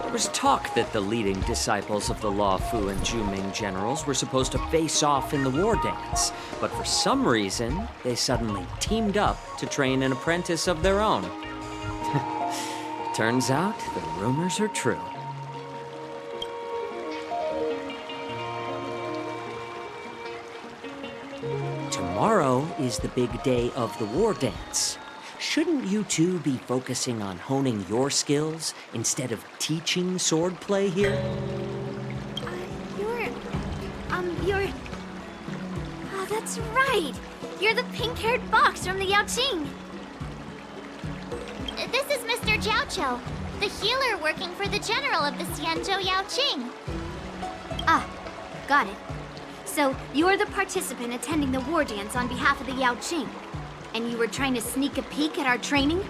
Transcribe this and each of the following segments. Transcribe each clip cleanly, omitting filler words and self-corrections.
There was talk that the leading disciples of the Law Fu and Juming generals were supposed to face off in the Wardance, but for some reason, they suddenly teamed up to train an apprentice of their own. Turns out, the rumors are true. Tomorrow is the big day of the Wardance. Shouldn't you two be focusing on honing your skills instead of teaching swordplay here? You're... Oh, that's right! You're the pink-haired box from the Yaoqing! This is Mr. Jiaoqiu, the healer working for the general of the Xianzhou Yaoqing. Ah, got it. So, you're the participant attending the war dance on behalf of the Yaoqing. And you were trying to sneak a peek at our training?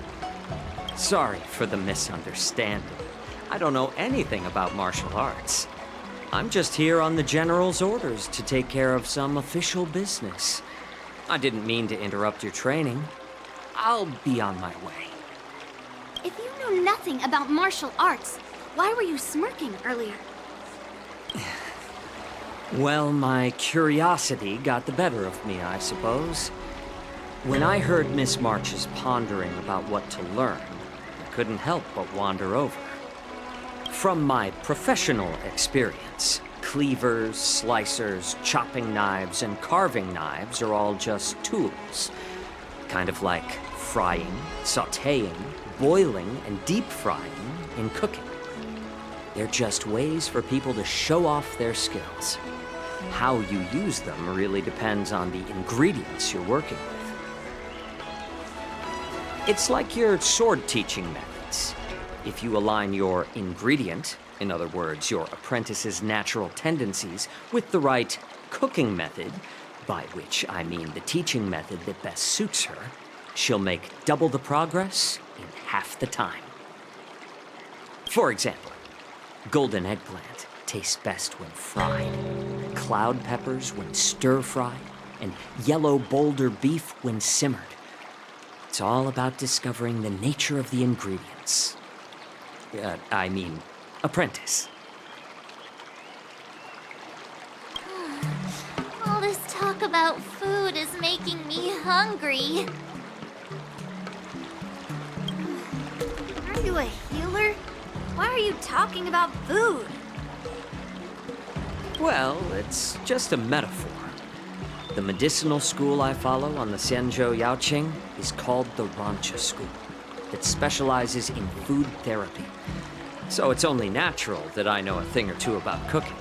Sorry for the misunderstanding. I don't know anything about martial arts. I'm just here on the General's orders to take care of some official business. I didn't mean to interrupt your training. I'll be on my way. If you know nothing about martial arts, why were you smirking earlier? Well, my curiosity got the better of me, I suppose. When I heard Miss March's pondering about what to learn, I couldn't help but wander over. From my professional experience, cleavers, slicers, chopping knives, and carving knives are all just tools. Kind of like frying, sautéing, boiling, and deep frying in cooking. They're just ways for people to show off their skills. How you use them really depends on the ingredients you're working with. It's like your sword teaching methods. If you align your ingredient, in other words, your apprentice's natural tendencies, with the right cooking method, by which I mean the teaching method that best suits her, she'll make double the progress in half the time. For example, golden eggplant tastes best when fried, cloud peppers when stir-fried, and yellow boulder beef when simmered. It's all about discovering the nature of the ingredients. Apprentice. All this talk about food is making me hungry. Are you a healer? Why are you talking about food? Well, it's just a metaphor. The medicinal school I follow on the Xianzhou Yaoqing is called the Rancha School, that specializes in food therapy. So it's only natural that I know a thing or two about cooking.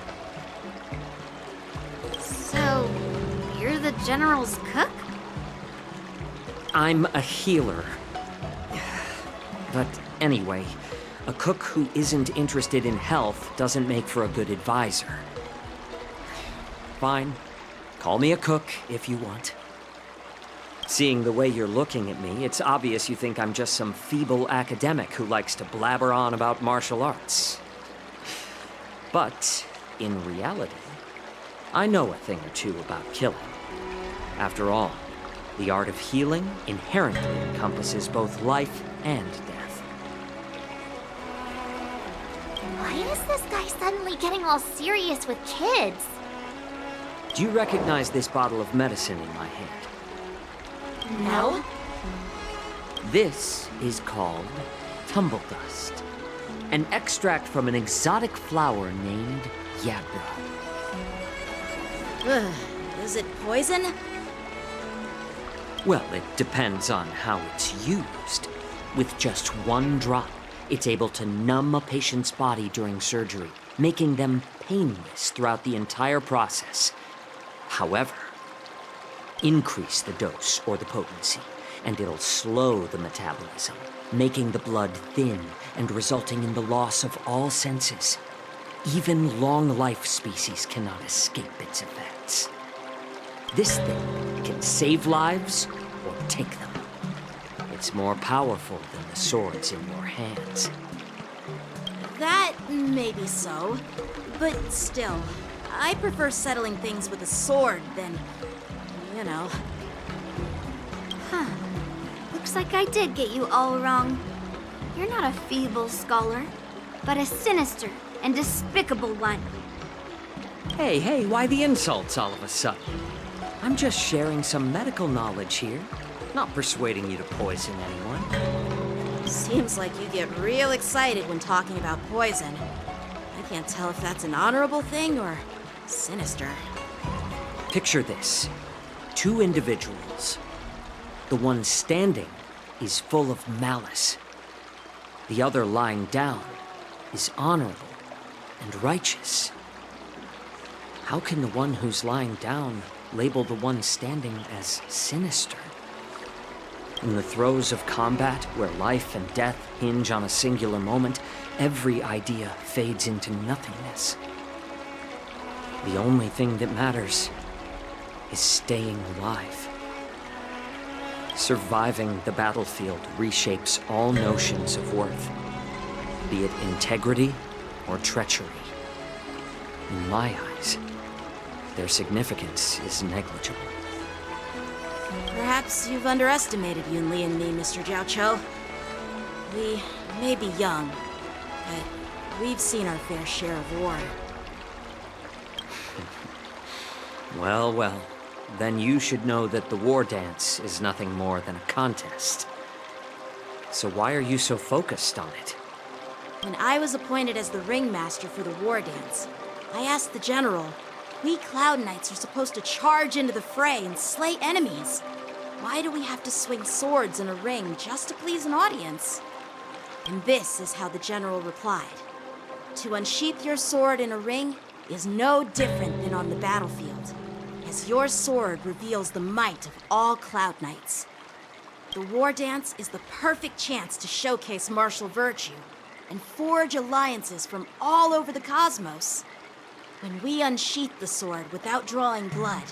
So, you're the General's cook? I'm a healer. But anyway, a cook who isn't interested in health doesn't make for a good advisor. Fine. Call me a cook if you want. Seeing the way you're looking at me, it's obvious you think I'm just some feeble academic who likes to blabber on about martial arts. But, in reality, I know a thing or two about killing. After all, the art of healing inherently encompasses both life and death. Why is this guy suddenly getting all serious with kids? Do you recognize this bottle of medicine in my hand? No? This is called tumble dust, an extract from an exotic flower named yabra. Ugh, is it poison? Well, it depends on how it's used. With just one drop, it's able to numb a patient's body during surgery, making them painless throughout the entire process. However, increase the dose or the potency, and it'll slow the metabolism, making the blood thin and resulting in the loss of all senses. Even long-life species cannot escape its effects. This thing can save lives or take them. It's more powerful than the swords in your hands. That may be so, but still, I prefer settling things with a sword than, you know. Huh. Looks like I did get you all wrong. You're not a feeble scholar. but a sinister and despicable one. Hey, why the insults all of a sudden? I'm just sharing some medical knowledge here, not persuading you to poison anyone. Seems like you get real excited when talking about poison. I can't tell if that's an honorable thing or sinister. Picture this. 2 individuals. The one standing is full of malice. The other lying down is honorable and righteous. How can the one who's lying down label the one standing as sinister? In the throes of combat, where life and death hinge on a singular moment, every idea fades into nothingness. The only thing that matters is staying alive. Surviving the battlefield reshapes all notions of worth, be it integrity or treachery. In my eyes, their significance is negligible. Perhaps you've underestimated Yunli and me, Mr. Jiaoqiu. We may be young, but we've seen our fair share of war. Well, then you should know that the Wardance is nothing more than a contest. So why are you so focused on it? When I was appointed as the ringmaster for the Wardance, I asked the general, we Cloud Knights are supposed to charge into the fray and slay enemies. Why do we have to swing swords in a ring just to please an audience? And this is how the general replied. To unsheath your sword in a ring is no different than on the battlefield, as your sword reveals the might of all Cloud Knights. The Wardance is the perfect chance to showcase martial virtue and forge alliances from all over the cosmos. When we unsheath the sword without drawing blood,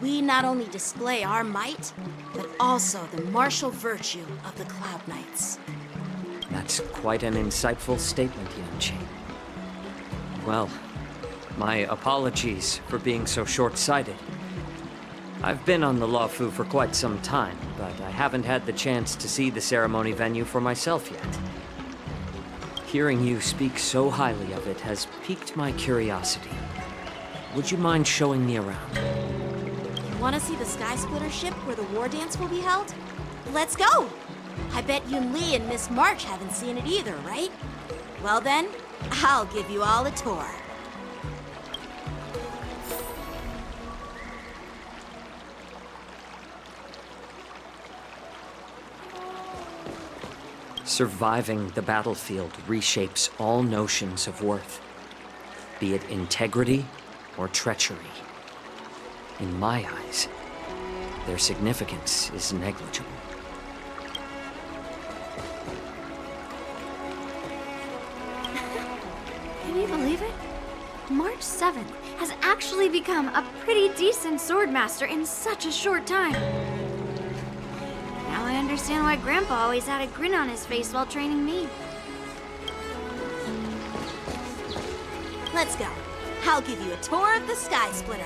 we not only display our might, but also the martial virtue of the Cloud Knights. That's quite an insightful statement, Yanqing. Well, my apologies for being so short-sighted. I've been on the Luofu for quite some time, but I haven't had the chance to see the ceremony venue for myself yet. Hearing you speak so highly of it has piqued my curiosity. Would you mind showing me around? You want to see the Sky Splitter ship where the Wardance will be held? Let's go! I bet Yunli and Miss March haven't seen it either, right? Well then, I'll give you all a tour. Surviving the battlefield reshapes all notions of worth, be it integrity or treachery. In my eyes, their significance is negligible. Can you believe it? March 7th has actually become a pretty decent swordmaster in such a short time. Now I understand why Grandpa always had a grin on his face while training me. Let's go. I'll give you a tour of the Sky Splitter.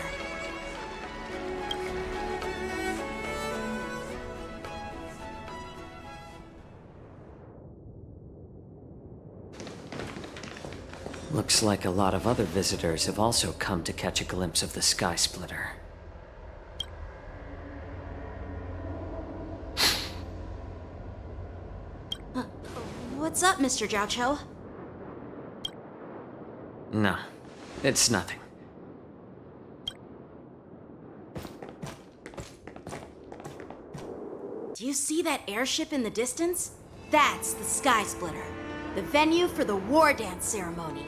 Looks like a lot of other visitors have also come to catch a glimpse of the Sky Splitter. What's up, Mr. Jiaoqiu? No, it's nothing. Do you see that airship in the distance? That's the Sky Splitter, the venue for the Wardance ceremony.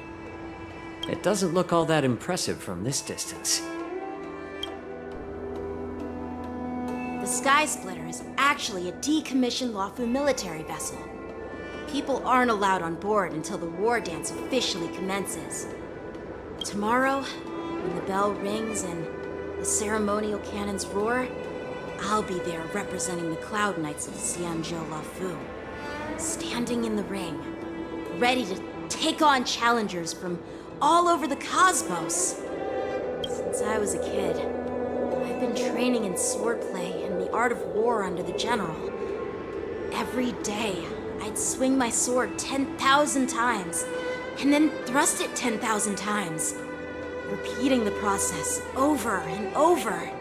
It doesn't look all that impressive from this distance. The Sky Splitter is actually a decommissioned Luofu military vessel. People aren't allowed on board until the Wardance officially commences. Tomorrow, when the bell rings and the ceremonial cannons roar, I'll be there representing the Cloud Knights of Xianzhou Luofu, standing in the ring, ready to take on challengers from all over the cosmos. Since I was a kid, I've been training in swordplay and the art of war under the general. Every day, I'd swing my sword 10,000 times and then thrust it 10,000 times, repeating the process over and over.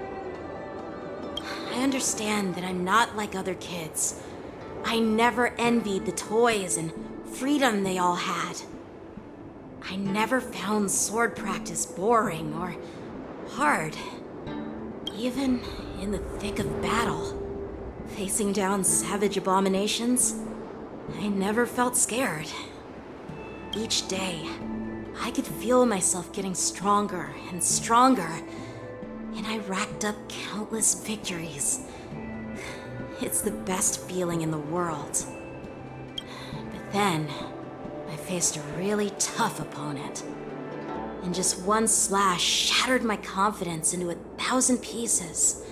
I understand that I'm not like other kids. I never envied the toys and freedom they all had. I never found sword practice boring or hard. Even in the thick of battle, facing down savage abominations, I never felt scared. Each day, I could feel myself getting stronger and stronger, and I racked up countless victories. It's the best feeling in the world. But then, I faced a really tough opponent, and just one slash shattered my confidence into 1,000 pieces.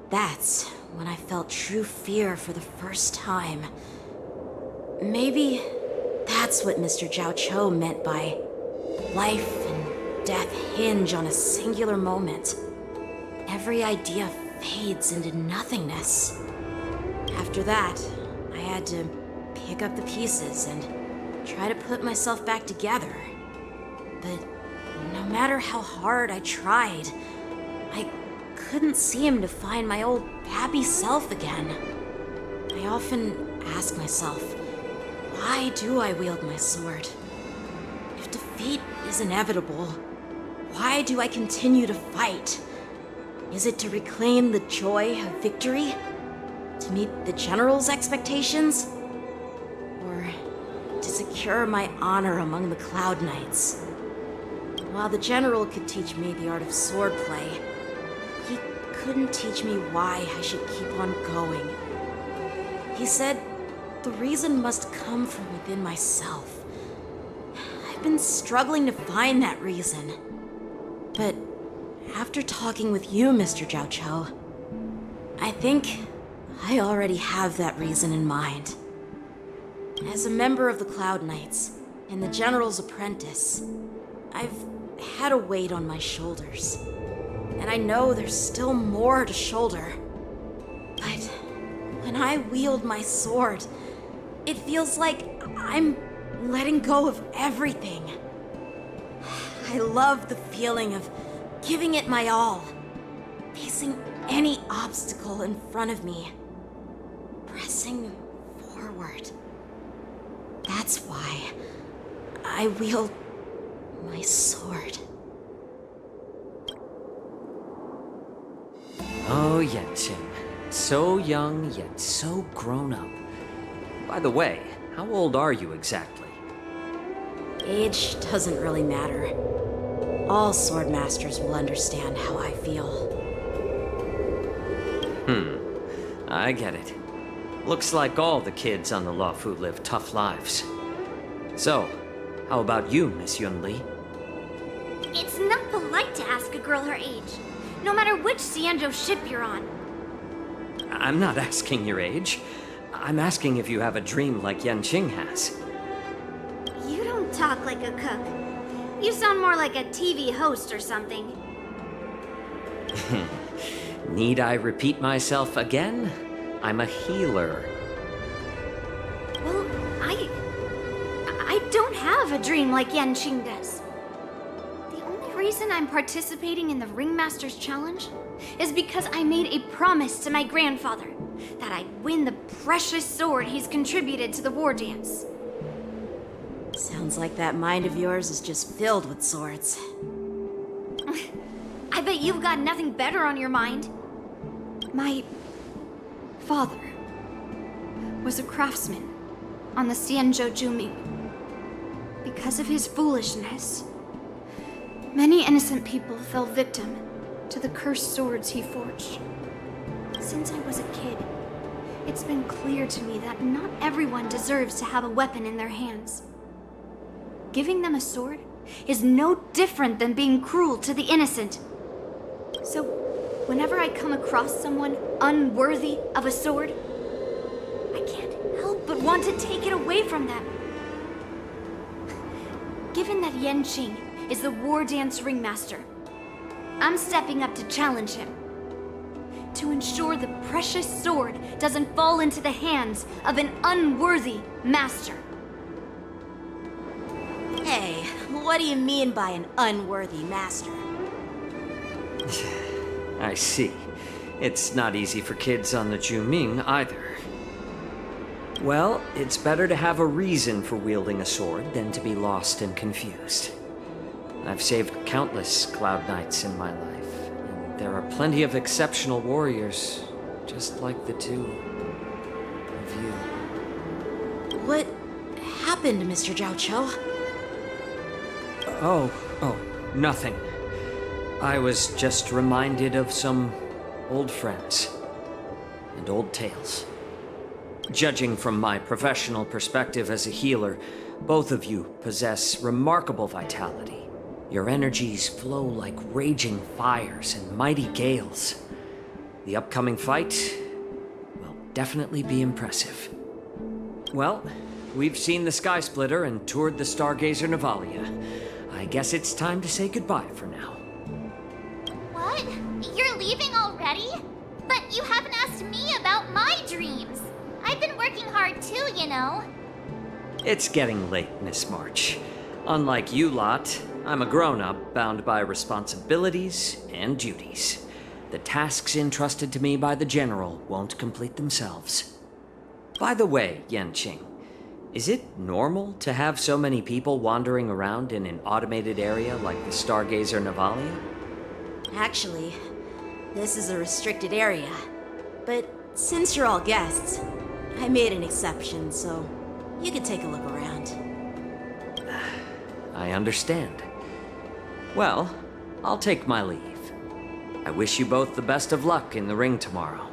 That's when I felt true fear for the first time. Maybe that's what Mr. JIAOQIU meant by life and death hinge on a singular moment. Every idea fades into nothingness. After that, I had to pick up the pieces and try to put myself back together. But no matter how hard I tried, I couldn't seem to find my old happy self again. I often ask myself, why do I wield my sword? If defeat is inevitable, why do I continue to fight? Is it to reclaim the joy of victory? To meet the general's expectations? Or to secure my honor among the Cloud Knights? While the general could teach me the art of swordplay, he couldn't teach me why I should keep on going. He said the reason must come from within myself. I've been struggling to find that reason. But after talking with you, Mr. JIAOQIU, I think I already have that reason in mind. As a member of the Cloud Knights and the General's apprentice, I've had a weight on my shoulders. And I know there's still more to shoulder. But when I wield my sword, it feels like I'm letting go of everything. I love the feeling of giving it my all, facing any obstacle in front of me, pressing forward. That's why I wield my sword. Oh, Yanqing. So young, yet so grown up. By the way, how old are you exactly? Age doesn't really matter. All sword masters will understand how I feel. I get it. Looks like all the kids on the Luofu live tough lives. So, how about you, Miss Yunli? It's not polite to ask a girl her age, no matter which Xianzhou ship you're on. I'm not asking your age. I'm asking if you have a dream like Yanqing has. You don't talk like a cook. You sound more like a TV host or something. Need I repeat myself again? I'm a healer. Well, I don't have a dream like Yanqing does. The only reason I'm participating in the Ringmaster's Challenge is because I made a promise to my grandfather that I'd win the precious sword he's contributed to the Wardance. Sounds like that mind of yours is just filled with swords. I bet you've got nothing better on your mind. My father was a craftsman on the Xianzhou Juming. Because of his foolishness, many innocent people fell victim to the cursed swords he forged. Since I was a kid, it's been clear to me that not everyone deserves to have a weapon in their hands. Giving them a sword is no different than being cruel to the innocent. So, whenever I come across someone unworthy of a sword, I can't help but want to take it away from them. Given that Yanqing is the Wardance Ringmaster, I'm stepping up to challenge him. To ensure the precious sword doesn't fall into the hands of an unworthy master. Okay, what do you mean by an unworthy master? I see. It's not easy for kids on the Juming either. Well, it's better to have a reason for wielding a sword than to be lost and confused. I've saved countless Cloud Knights in my life, and there are plenty of exceptional warriors, just like the two of you. What happened, Mr. Jiaoqiu? Oh, nothing. I was just reminded of some old friends and old tales. Judging from my professional perspective as a healer, both of you possess remarkable vitality. Your energies flow like raging fires and mighty gales. The upcoming fight will definitely be impressive. Well, we've seen the Sky Splitter and toured the Stargazer Navalia. I guess it's time to say goodbye for now. What? You're leaving already? But you haven't asked me about my dreams. I've been working hard too, you know. It's getting late, Miss March. Unlike you lot, I'm a grown-up bound by responsibilities and duties. The tasks entrusted to me by the General won't complete themselves. By the way, Yanqing, is it normal to have so many people wandering around in an automated area like the Stargazer Navalia? Actually, this is a restricted area. But since you're all guests, I made an exception, so you can take a look around. I understand. Well, I'll take my leave. I wish you both the best of luck in the ring tomorrow.